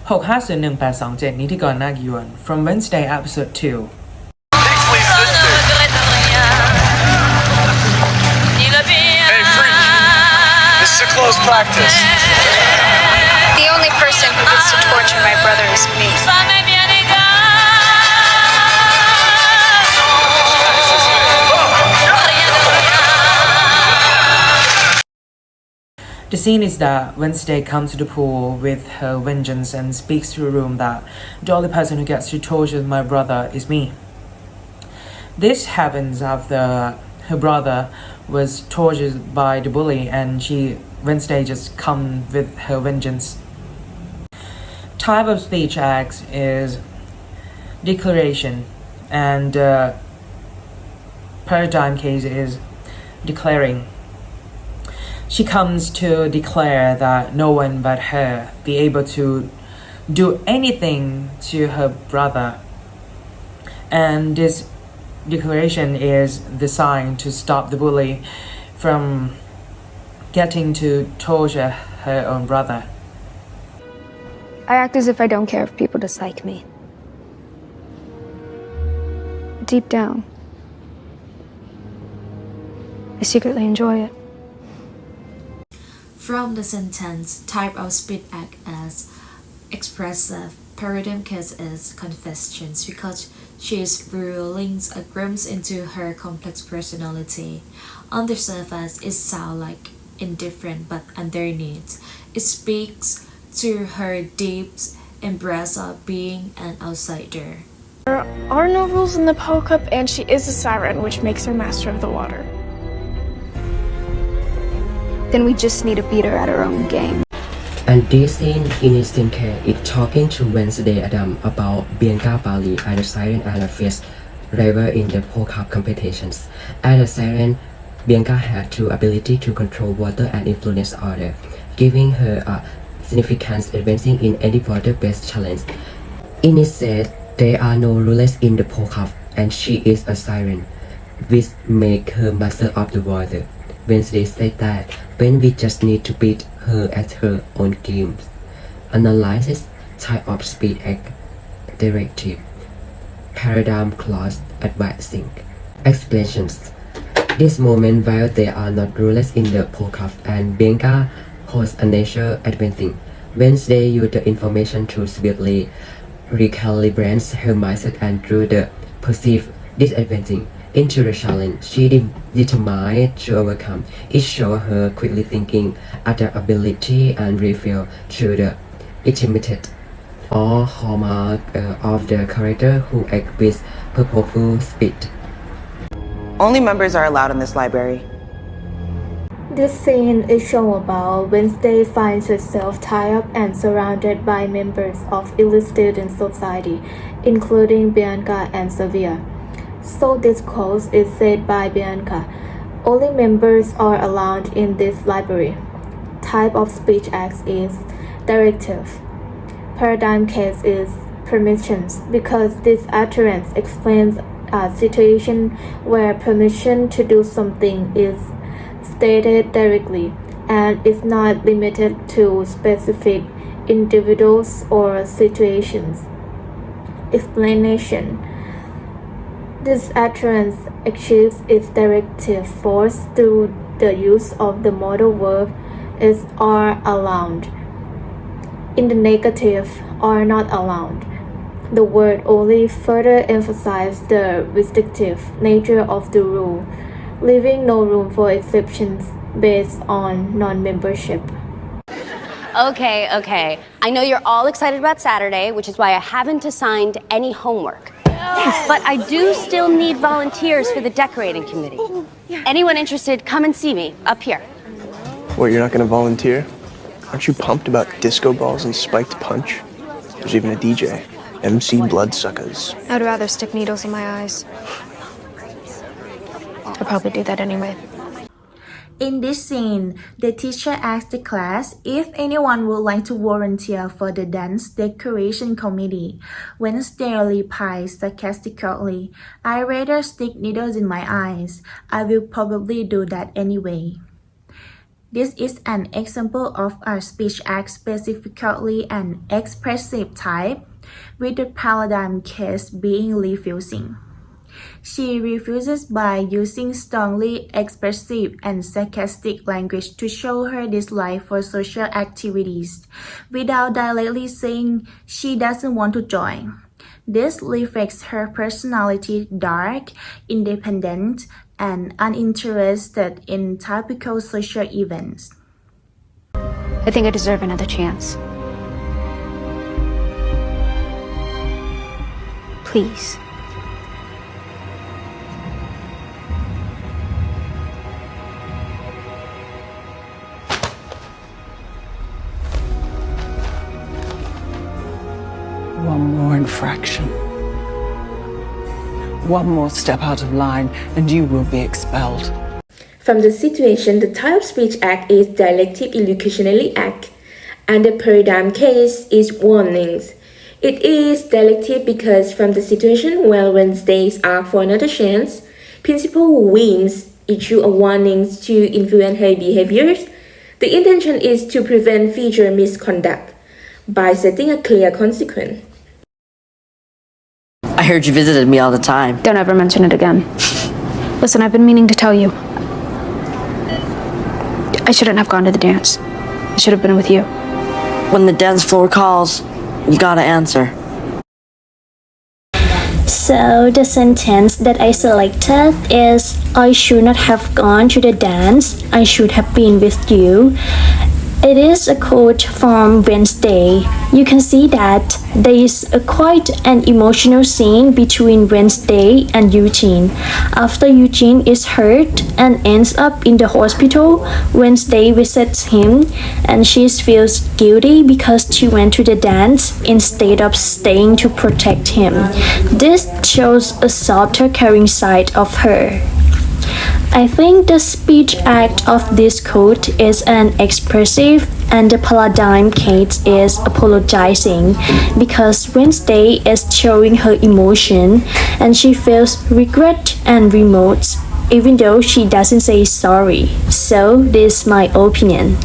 6501827 นิติกรนาคยวน from Wednesday episode 2 Hey, freak. This is a close practice. The only person who gets to torture my brother is me. The scene is that Wednesday comes to the pool with her vengeance and speaks to a room that the only person who gets to torture my brother is me. This happens after her brother was tortured by the bully and Wednesday just comes with her vengeance. Type of speech acts is declaration and paradigm case is declaring. She comes to declare that no one but her be able to do anything to her brother. And this declaration is designed to stop the bully from getting to torture her own brother. I act as if I don't care if people dislike me. Deep down, I secretly enjoy it. From the sentence, type of speech act as expressive, paradigm case is confessions because she is revealing a glimpse into her complex personality. On the surface, it sounds like indifferent, but underneath, it speaks to her deep embrace of being an outsider. There are no rules in the Poe Cup, and she is a siren, which makes her master of the water. Then we just need to beat her at her own game. And this scene in instant care is talking to Wednesday Adam about Bianca Bali as a siren and a fierce rival in the Pole Cup competitions. As a siren, Bianca had two ability to control water and influence others, giving her a significant advancing in any water-based challenge. In it said, there are no rules in the Pole Cup, and she is a siren, which make her master of the water. Wednesday said that when we just need to beat her at her own games. Analysis, type of speech act, directive, paradigm clause, advising. Explanations. This moment while there are not rules in the Pole Cup and Bianca holds a nature advancing, Wednesday used the information to swiftly recalibrate her mindset and through the perceived disadvantage into the challenge she determined to overcome. It showed her quickly thinking, adaptability and reveal through the intimate or hallmark of the character who act with purposeful speed. Only members are allowed in this library. This scene is shown about Wednesday finds herself tied up and surrounded by members of elite student society, including Bianca and Sylvia. So this quote is said by Bianca. Only members are allowed in this library. Type of speech act is directive. Paradigm case is permissions because this utterance explains a situation where permission to do something is stated directly and is not limited to specific individuals or situations. Explanation. This utterance achieves its directive force through the use of the modal verb is are allowed. In the negative, are not allowed. The word only further emphasizes the restrictive nature of the rule, leaving no room for exceptions based on non-membership. Okay. I know you're all excited about Saturday, which is why I haven't assigned any homework. But I do still need volunteers for the decorating committee. Anyone interested, come and see me up here. What, you're not going to volunteer? Aren't you pumped about disco balls and spiked punch? There's even a DJ. MC Bloodsuckers. I'd rather stick needles in my eyes. I'll probably do that anyway. In this scene, the teacher asked the class if anyone would like to volunteer for the dance decoration committee. Wednesday replied sarcastically, "I'd rather stick needles in my eyes. I will probably do that anyway." This is an example of a speech act, specifically an expressive type, with the paradigm case being refusing. She refuses by using strongly expressive and sarcastic language to show her dislike for social activities, without directly saying she doesn't want to join. This reflects her personality: dark, independent, and uninterested in typical social events. I think I deserve another chance. Please. One more infraction. One more step out of line and you will be expelled. From the situation, the type of speech act is dialectic illocutionary act, and the paradigm case is warnings. It is dialectic because from the situation where Wednesday asks for another chance, principal who wins issue a warnings to influence her behaviors. The intention is to prevent future misconduct by setting a clear consequence. I heard you visited me all the time. Don't ever mention it again. Listen, I've been meaning to tell you. I shouldn't have gone to the dance. I should have been with you. When the dance floor calls, you gotta answer. So the sentence that I selected is, I should not have gone to the dance. I should have been with you. It is a quote from Wednesday. You can see that there is quite an emotional scene between Wednesday and Eugene. After Eugene is hurt and ends up in the hospital, Wednesday visits him and she feels guilty because she went to the dance instead of staying to protect him. This shows a softer, caring side of her. I think the speech act of this quote is an expressive and the paradigm case is apologizing because Wednesday is showing her emotion and she feels regret and remorse even though she doesn't say sorry. So this is my opinion.